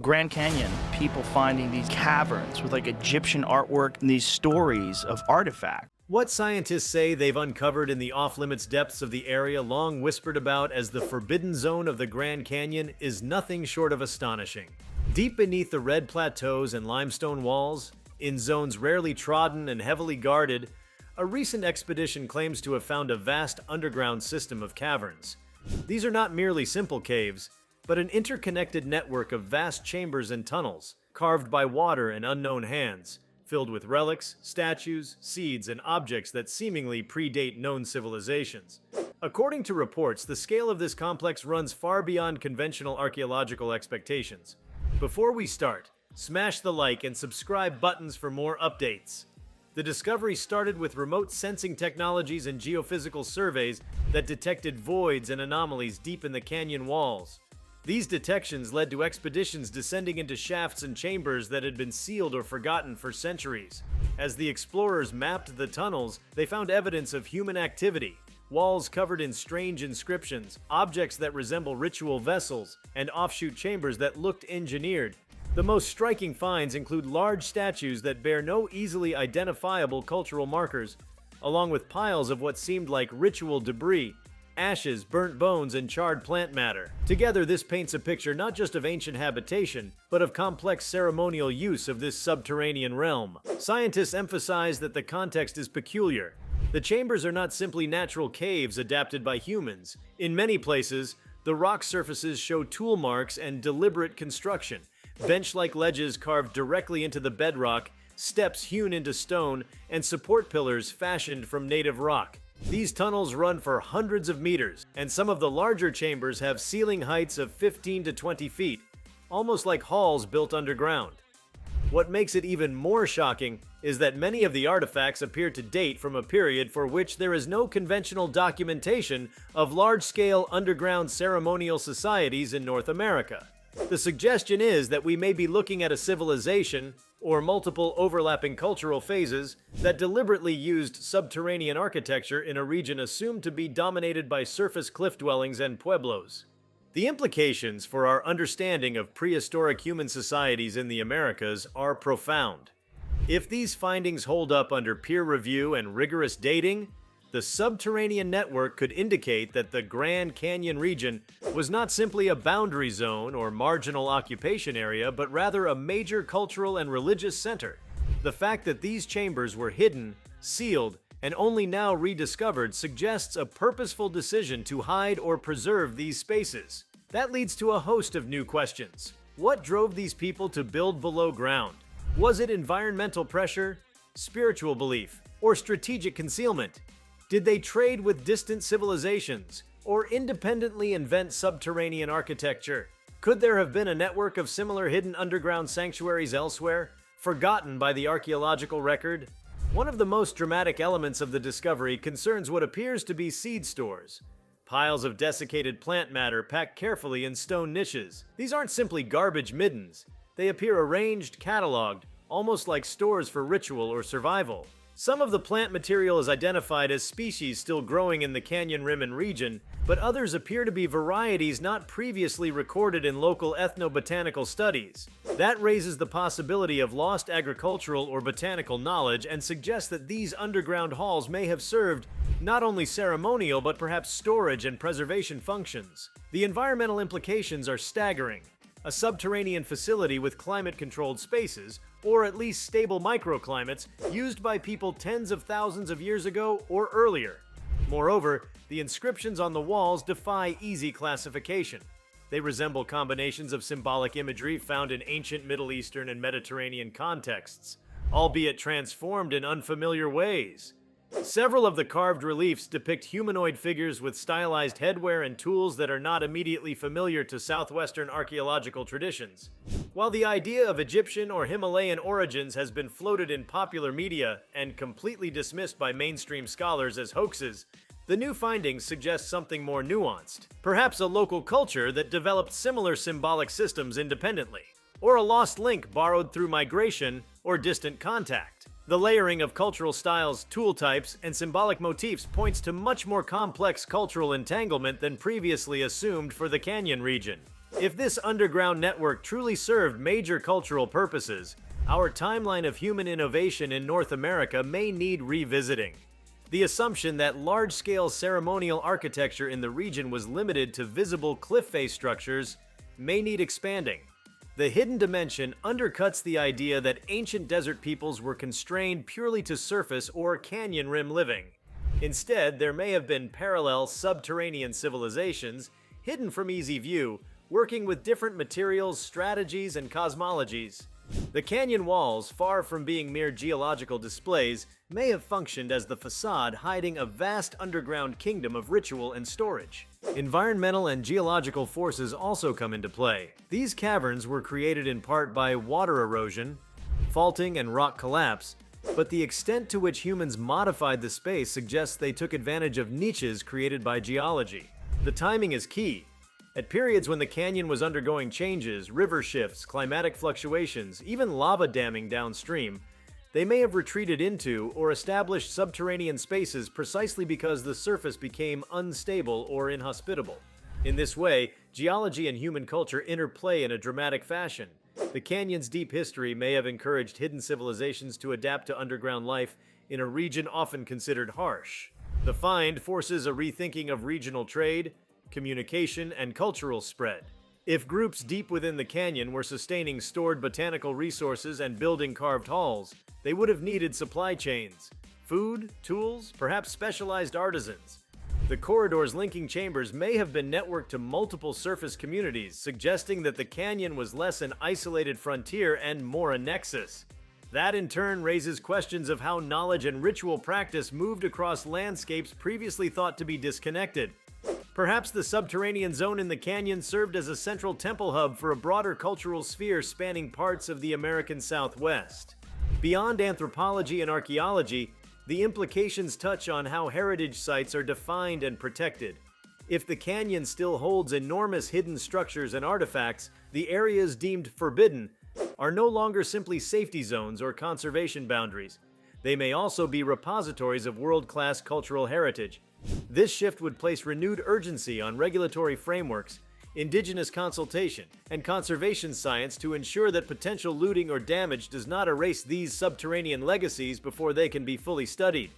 Grand Canyon, people finding these caverns with like Egyptian artwork and these stories of artifacts. What scientists say they've uncovered in the off-limits depths of the area long whispered about as the forbidden zone of the Grand Canyon is nothing short of astonishing. Deep beneath the red plateaus and limestone walls, in zones rarely trodden and heavily guarded, a recent expedition claims to have found a vast underground system of caverns. These are not merely simple caves, but an interconnected network of vast chambers and tunnels, carved by water and unknown hands, filled with relics, statues, seeds, and objects that seemingly predate known civilizations. According to reports, the scale of this complex runs far beyond conventional archaeological expectations. Before we start, smash the like and subscribe buttons for more updates. The discovery started with remote sensing technologies and geophysical surveys that detected voids and anomalies deep in the canyon walls. These detections led to expeditions descending into shafts and chambers that had been sealed or forgotten for centuries. As the explorers mapped the tunnels, they found evidence of human activity, walls covered in strange inscriptions, objects that resemble ritual vessels, and offshoot chambers that looked engineered. The most striking finds include large statues that bear no easily identifiable cultural markers, along with piles of what seemed like ritual debris, ashes, burnt bones, and charred plant matter. Together, this paints a picture not just of ancient habitation, but of complex ceremonial use of this subterranean realm. Scientists emphasize that the context is peculiar. The chambers are not simply natural caves adapted by humans. In many places, the rock surfaces show tool marks and deliberate construction. Bench-like ledges carved directly into the bedrock, steps hewn into stone, and support pillars fashioned from native rock. These tunnels run for hundreds of meters, and some of the larger chambers have ceiling heights of 15 to 20 feet, almost like halls built underground. What makes it even more shocking is that many of the artifacts appear to date from a period for which there is no conventional documentation of large-scale underground ceremonial societies in North America. The suggestion is that we may be looking at a civilization, or multiple overlapping cultural phases, that deliberately used subterranean architecture in a region assumed to be dominated by surface cliff dwellings and pueblos. The implications for our understanding of prehistoric human societies in the Americas are profound. If these findings hold up under peer review and rigorous dating, the subterranean network could indicate that the Grand Canyon region was not simply a boundary zone or marginal occupation area, but rather a major cultural and religious center. The fact that these chambers were hidden, sealed, and only now rediscovered suggests a purposeful decision to hide or preserve these spaces. That leads to a host of new questions. What drove these people to build below ground? Was it environmental pressure, spiritual belief, or strategic concealment? Did they trade with distant civilizations, or independently invent subterranean architecture? Could there have been a network of similar hidden underground sanctuaries elsewhere, forgotten by the archaeological record? One of the most dramatic elements of the discovery concerns what appears to be seed stores. Piles of desiccated plant matter packed carefully in stone niches. These aren't simply garbage middens. They appear arranged, cataloged, almost like stores for ritual or survival. Some of the plant material is identified as species still growing in the canyon rim and region, but others appear to be varieties not previously recorded in local ethnobotanical studies. That raises the possibility of lost agricultural or botanical knowledge and suggests that these underground halls may have served not only ceremonial but perhaps storage and preservation functions. The environmental implications are staggering. A subterranean facility with climate-controlled spaces, or at least stable microclimates, used by people tens of thousands of years ago or earlier. Moreover, the inscriptions on the walls defy easy classification. They resemble combinations of symbolic imagery found in ancient Middle Eastern and Mediterranean contexts, albeit transformed in unfamiliar ways. Several of the carved reliefs depict humanoid figures with stylized headwear and tools that are not immediately familiar to southwestern archaeological traditions. While the idea of Egyptian or Himalayan origins has been floated in popular media and completely dismissed by mainstream scholars as hoaxes, the new findings suggest something more nuanced. Perhaps a local culture that developed similar symbolic systems independently, or a lost link borrowed through migration or distant contact. The layering of cultural styles, tool types, and symbolic motifs points to much more complex cultural entanglement than previously assumed for the canyon region. If this underground network truly served major cultural purposes, our timeline of human innovation in North America may need revisiting. The assumption that large-scale ceremonial architecture in the region was limited to visible cliff face structures may need expanding. The hidden dimension undercuts the idea that ancient desert peoples were constrained purely to surface or canyon rim living. Instead, there may have been parallel subterranean civilizations, hidden from easy view, working with different materials, strategies, and cosmologies. The canyon walls, far from being mere geological displays, may have functioned as the facade hiding a vast underground kingdom of ritual and storage. Environmental and geological forces also come into play. These caverns were created in part by water erosion, faulting, and rock collapse, but the extent to which humans modified the space suggests they took advantage of niches created by geology. The timing is key. At periods when the canyon was undergoing changes, river shifts, climatic fluctuations, even lava damming downstream, they may have retreated into or established subterranean spaces precisely because the surface became unstable or inhospitable. In this way, geology and human culture interplay in a dramatic fashion. The canyon's deep history may have encouraged hidden civilizations to adapt to underground life in a region often considered harsh. The find forces a rethinking of regional trade, communication, and cultural spread. If groups deep within the canyon were sustaining stored botanical resources and building carved halls, they would have needed supply chains, food, tools, perhaps specialized artisans. The corridors linking chambers may have been networked to multiple surface communities, suggesting that the canyon was less an isolated frontier and more a nexus. That in turn raises questions of how knowledge and ritual practice moved across landscapes previously thought to be disconnected. Perhaps the subterranean zone in the canyon served as a central temple hub for a broader cultural sphere spanning parts of the American Southwest. Beyond anthropology and archaeology, the implications touch on how heritage sites are defined and protected. If the canyon still holds enormous hidden structures and artifacts, the areas deemed forbidden are no longer simply safety zones or conservation boundaries. They may also be repositories of world-class cultural heritage. This shift would place renewed urgency on regulatory frameworks, indigenous consultation, and conservation science to ensure that potential looting or damage does not erase these subterranean legacies before they can be fully studied.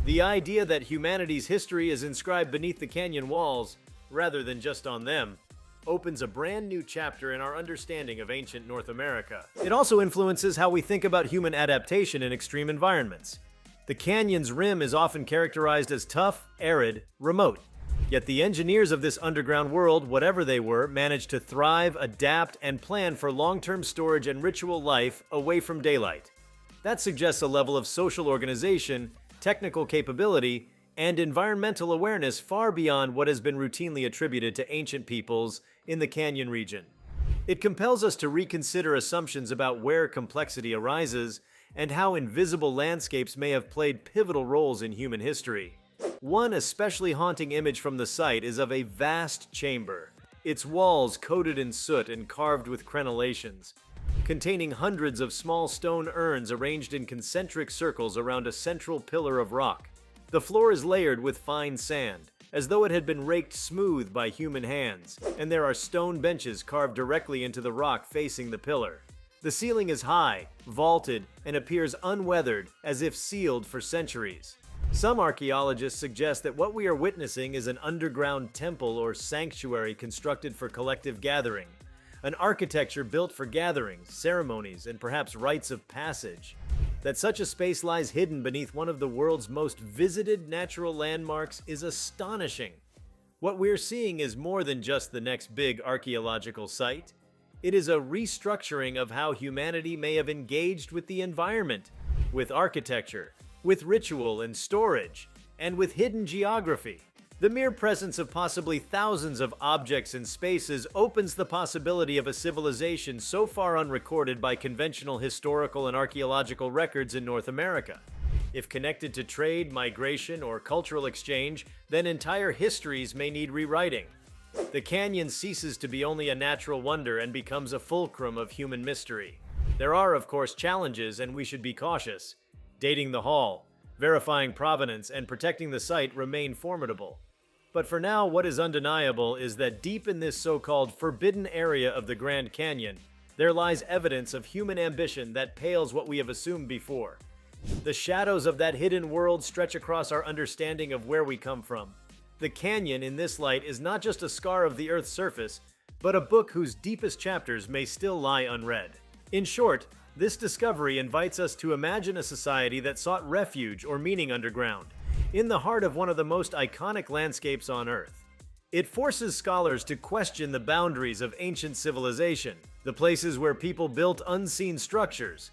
The idea that humanity's history is inscribed beneath the canyon walls, rather than just on them, opens a brand new chapter in our understanding of ancient North America. It also influences how we think about human adaptation in extreme environments. The canyon's rim is often characterized as tough, arid, remote. Yet the engineers of this underground world, whatever they were, managed to thrive, adapt, and plan for long-term storage and ritual life away from daylight. That suggests a level of social organization, technical capability, and environmental awareness far beyond what has been routinely attributed to ancient peoples in the canyon region. It compels us to reconsider assumptions about where complexity arises and how invisible landscapes may have played pivotal roles in human history. One especially haunting image from the site is of a vast chamber, its walls coated in soot and carved with crenellations, containing hundreds of small stone urns arranged in concentric circles around a central pillar of rock. The floor is layered with fine sand, as though it had been raked smooth by human hands, and there are stone benches carved directly into the rock facing the pillar. The ceiling is high, vaulted, and appears unweathered, as if sealed for centuries. Some archaeologists suggest that what we are witnessing is an underground temple or sanctuary constructed for collective gathering, an architecture built for gatherings, ceremonies, and perhaps rites of passage. That such a space lies hidden beneath one of the world's most visited natural landmarks is astonishing. What we're seeing is more than just the next big archaeological site. It is a restructuring of how humanity may have engaged with the environment, with architecture, with ritual and storage, and with hidden geography. The mere presence of possibly thousands of objects and spaces opens the possibility of a civilization so far unrecorded by conventional historical and archaeological records in North America. If connected to trade, migration, or cultural exchange, then entire histories may need rewriting. The canyon ceases to be only a natural wonder and becomes a fulcrum of human mystery. There are, of course, challenges, and we should be cautious. Dating the haul, verifying provenance, and protecting the site remain formidable. But for now, what is undeniable is that deep in this so-called forbidden area of the Grand Canyon, there lies evidence of human ambition that pales what we have assumed before. The shadows of that hidden world stretch across our understanding of where we come from. The canyon in this light is not just a scar of the Earth's surface, but a book whose deepest chapters may still lie unread. In short, this discovery invites us to imagine a society that sought refuge or meaning underground, in the heart of one of the most iconic landscapes on Earth. It forces scholars to question the boundaries of ancient civilization, the places where people built unseen structures,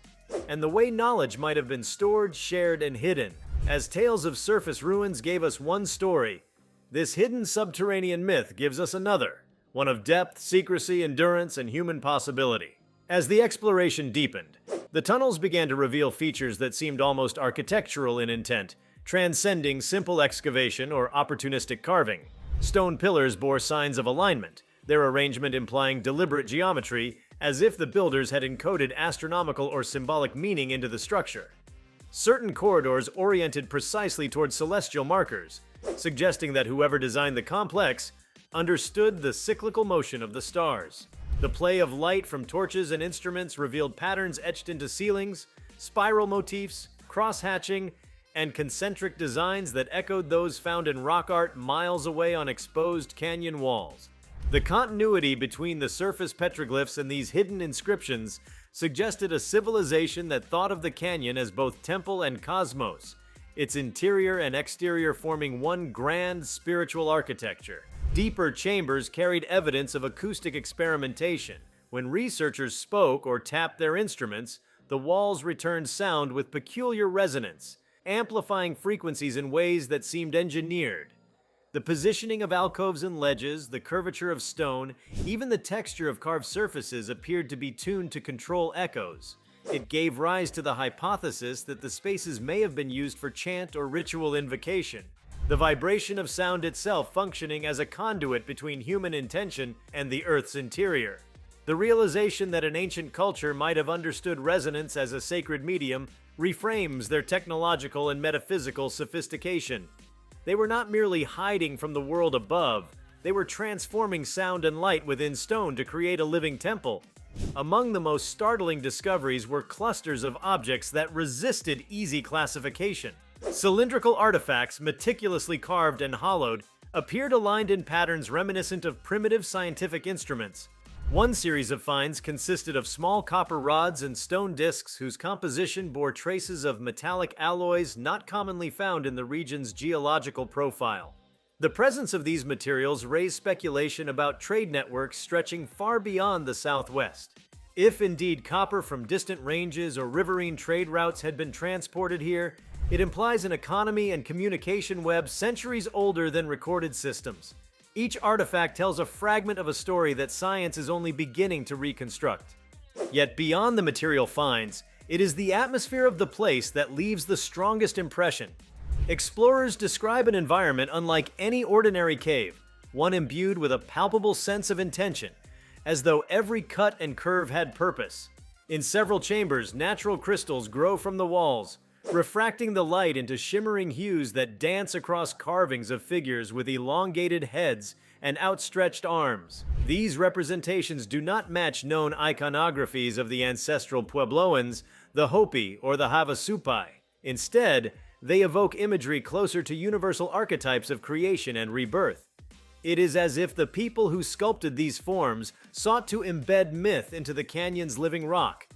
and the way knowledge might have been stored, shared, and hidden. As tales of surface ruins gave us one story, this hidden subterranean myth gives us another, one of depth, secrecy, endurance, and human possibility. As the exploration deepened, the tunnels began to reveal features that seemed almost architectural in intent, transcending simple excavation or opportunistic carving. Stone pillars bore signs of alignment, their arrangement implying deliberate geometry, as if the builders had encoded astronomical or symbolic meaning into the structure. Certain corridors oriented precisely toward celestial markers, suggesting that whoever designed the complex understood the cyclical motion of the stars. The play of light from torches and instruments revealed patterns etched into ceilings, spiral motifs, cross-hatching, and concentric designs that echoed those found in rock art miles away on exposed canyon walls. The continuity between the surface petroglyphs and these hidden inscriptions suggested a civilization that thought of the canyon as both temple and cosmos, its interior and exterior forming one grand spiritual architecture. Deeper chambers carried evidence of acoustic experimentation. When researchers spoke or tapped their instruments, the walls returned sound with peculiar resonance, amplifying frequencies in ways that seemed engineered. The positioning of alcoves and ledges, the curvature of stone, even the texture of carved surfaces appeared to be tuned to control echoes. It gave rise to the hypothesis that the spaces may have been used for chant or ritual invocation, the vibration of sound itself functioning as a conduit between human intention and the Earth's interior. The realization that an ancient culture might have understood resonance as a sacred medium reframes their technological and metaphysical sophistication. They were not merely hiding from the world above, they were transforming sound and light within stone to create a living temple. Among the most startling discoveries were clusters of objects that resisted easy classification. Cylindrical artifacts, meticulously carved and hollowed, appeared aligned in patterns reminiscent of primitive scientific instruments. One series of finds consisted of small copper rods and stone discs whose composition bore traces of metallic alloys not commonly found in the region's geological profile. The presence of these materials raised speculation about trade networks stretching far beyond the Southwest. If indeed copper from distant ranges or riverine trade routes had been transported here, it implies an economy and communication web centuries older than recorded systems. Each artifact tells a fragment of a story that science is only beginning to reconstruct. Yet beyond the material finds, it is the atmosphere of the place that leaves the strongest impression. Explorers describe an environment unlike any ordinary cave, one imbued with a palpable sense of intention, as though every cut and curve had purpose. In several chambers, natural crystals grow from the walls, refracting the light into shimmering hues that dance across carvings of figures with elongated heads and outstretched arms. These representations do not match known iconographies of the ancestral Puebloans, the Hopi, or the Havasupai. Instead, they evoke imagery closer to universal archetypes of creation and rebirth. It is as if the people who sculpted these forms sought to embed myth into the canyon's living rock,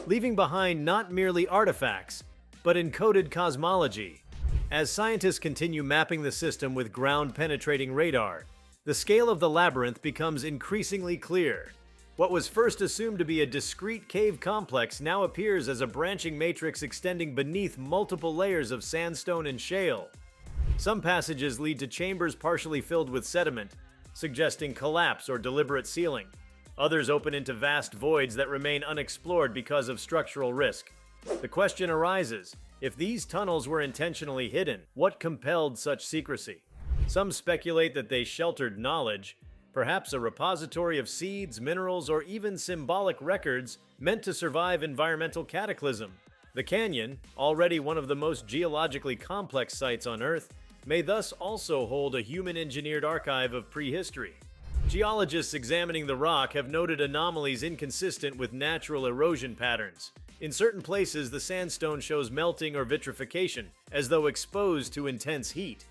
leaving behind not merely artifacts, but encoded cosmology. As scientists continue mapping the system with ground-penetrating radar, the scale of the labyrinth becomes increasingly clear. What was first assumed to be a discrete cave complex now appears as a branching matrix extending beneath multiple layers of sandstone and shale. Some passages lead to chambers partially filled with sediment, suggesting collapse or deliberate sealing. Others open into vast voids that remain unexplored because of structural risk. The question arises, if these tunnels were intentionally hidden, what compelled such secrecy? Some speculate that they sheltered knowledge, perhaps a repository of seeds, minerals, or even symbolic records meant to survive environmental cataclysm. The canyon, already one of the most geologically complex sites on Earth, may thus also hold a human-engineered archive of prehistory. Geologists examining the rock have noted anomalies inconsistent with natural erosion patterns. In certain places, the sandstone shows melting or vitrification, as though exposed to intense heat.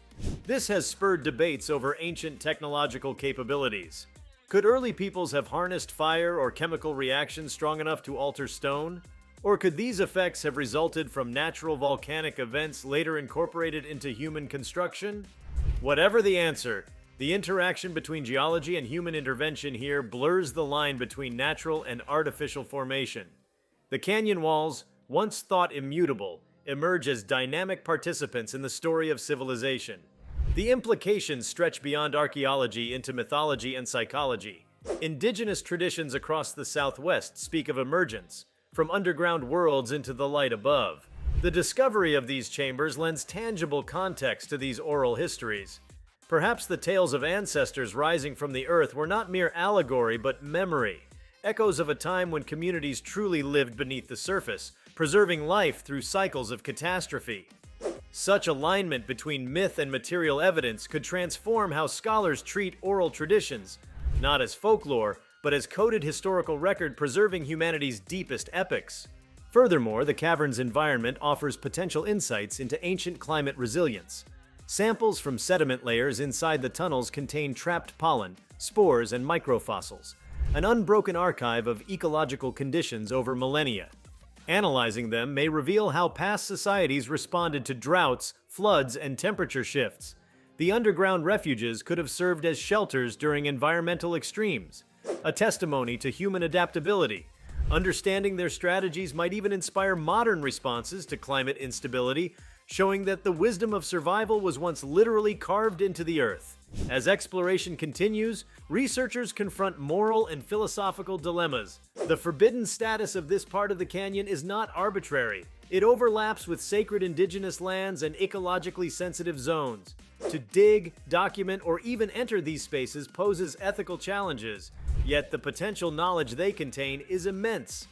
This has spurred debates over ancient technological capabilities. Could early peoples have harnessed fire or chemical reactions strong enough to alter stone? Or could these effects have resulted from natural volcanic events later incorporated into human construction? Whatever the answer, the interaction between geology and human intervention here blurs the line between natural and artificial formation. The canyon walls, once thought immutable, emerge as dynamic participants in the story of civilization. The implications stretch beyond archaeology into mythology and psychology. Indigenous traditions across the Southwest speak of emergence, from underground worlds into the light above. The discovery of these chambers lends tangible context to these oral histories. Perhaps the tales of ancestors rising from the earth were not mere allegory but memory, echoes of a time when communities truly lived beneath the surface, preserving life through cycles of catastrophe. Such alignment between myth and material evidence could transform how scholars treat oral traditions, not as folklore, but as coded historical record preserving humanity's deepest epics. Furthermore, the cavern's environment offers potential insights into ancient climate resilience. Samples from sediment layers inside the tunnels contain trapped pollen, spores, and microfossils, an unbroken archive of ecological conditions over millennia. Analyzing them may reveal how past societies responded to droughts, floods, and temperature shifts. The underground refuges could have served as shelters during environmental extremes, a testimony to human adaptability. Understanding their strategies might even inspire modern responses to climate instability, showing that the wisdom of survival was once literally carved into the earth. As exploration continues, researchers confront moral and philosophical dilemmas. The forbidden status of this part of the canyon is not arbitrary. It overlaps with sacred indigenous lands and ecologically sensitive zones. To dig, document, or even enter these spaces poses ethical challenges, yet the potential knowledge they contain is immense.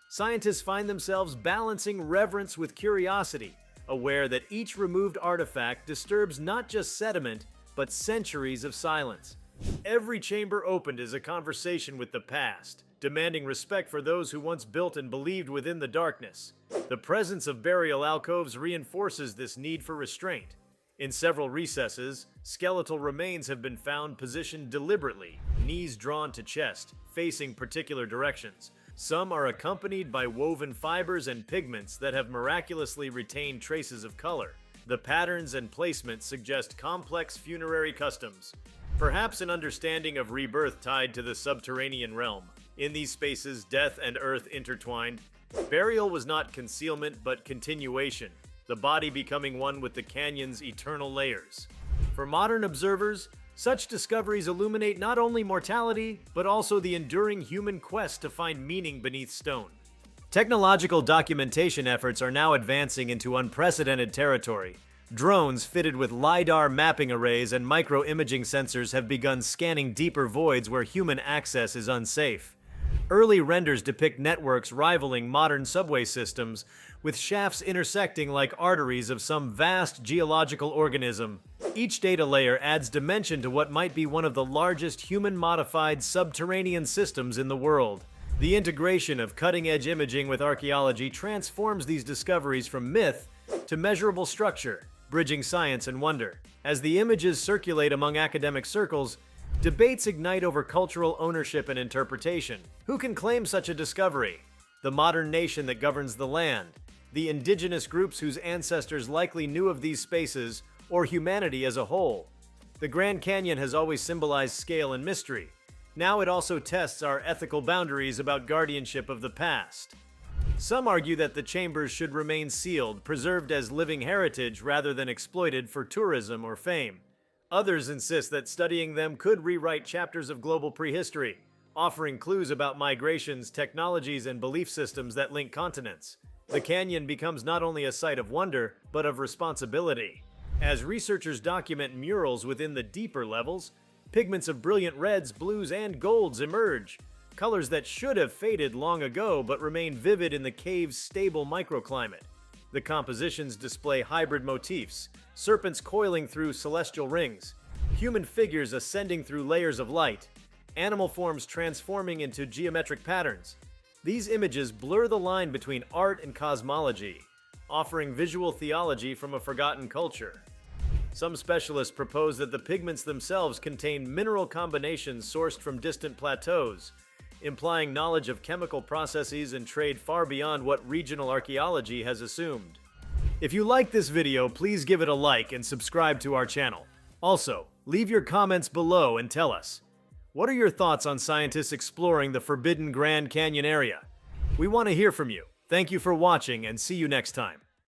Scientists find themselves balancing reverence with curiosity, aware that each removed artifact disturbs not just sediment, but centuries of silence. Every chamber opened is a conversation with the past, demanding respect for those who once built and believed within the darkness. The presence of burial alcoves reinforces this need for restraint. In several recesses, skeletal remains have been found positioned deliberately, knees drawn to chest, facing particular directions. Some are accompanied by woven fibers and pigments that have miraculously retained traces of color. The patterns and placement suggest complex funerary customs, perhaps an understanding of rebirth tied to the subterranean realm. In these spaces, death and earth intertwined. Burial was not concealment but continuation, the body becoming one with the canyon's eternal layers. For modern observers, such discoveries illuminate not only mortality, but also the enduring human quest to find meaning beneath stone. Technological documentation efforts are now advancing into unprecedented territory. Drones fitted with LiDAR mapping arrays and micro-imaging sensors have begun scanning deeper voids where human access is unsafe. Early renders depict networks rivaling modern subway systems, with shafts intersecting like arteries of some vast geological organism. Each data layer adds dimension to what might be one of the largest human-modified subterranean systems in the world. The integration of cutting-edge imaging with archaeology transforms these discoveries from myth to measurable structure, bridging science and wonder. As the images circulate among academic circles, debates ignite over cultural ownership and interpretation. Who can claim such a discovery? The modern nation that governs the land, the indigenous groups whose ancestors likely knew of these spaces, or humanity as a whole. The Grand Canyon has always symbolized scale and mystery. Now it also tests our ethical boundaries about guardianship of the past. Some argue that the chambers should remain sealed, preserved as living heritage rather than exploited for tourism or fame. Others insist that studying them could rewrite chapters of global prehistory, offering clues about migrations, technologies, and belief systems that link continents. The canyon becomes not only a site of wonder, but of responsibility. As researchers document murals within the deeper levels, pigments of brilliant reds, blues, and golds emerge, colors that should have faded long ago but remain vivid in the cave's stable microclimate. The compositions display hybrid motifs, serpents coiling through celestial rings, human figures ascending through layers of light, animal forms transforming into geometric patterns. These images blur the line between art and cosmology, offering visual theology from a forgotten culture. Some specialists propose that the pigments themselves contain mineral combinations sourced from distant plateaus, implying knowledge of chemical processes and trade far beyond what regional archaeology has assumed. If you like this video, please give it a like and subscribe to our channel. Also, leave your comments below and tell us, what are your thoughts on scientists exploring the forbidden Grand Canyon area? We want to hear from you. Thank you for watching and see you next time.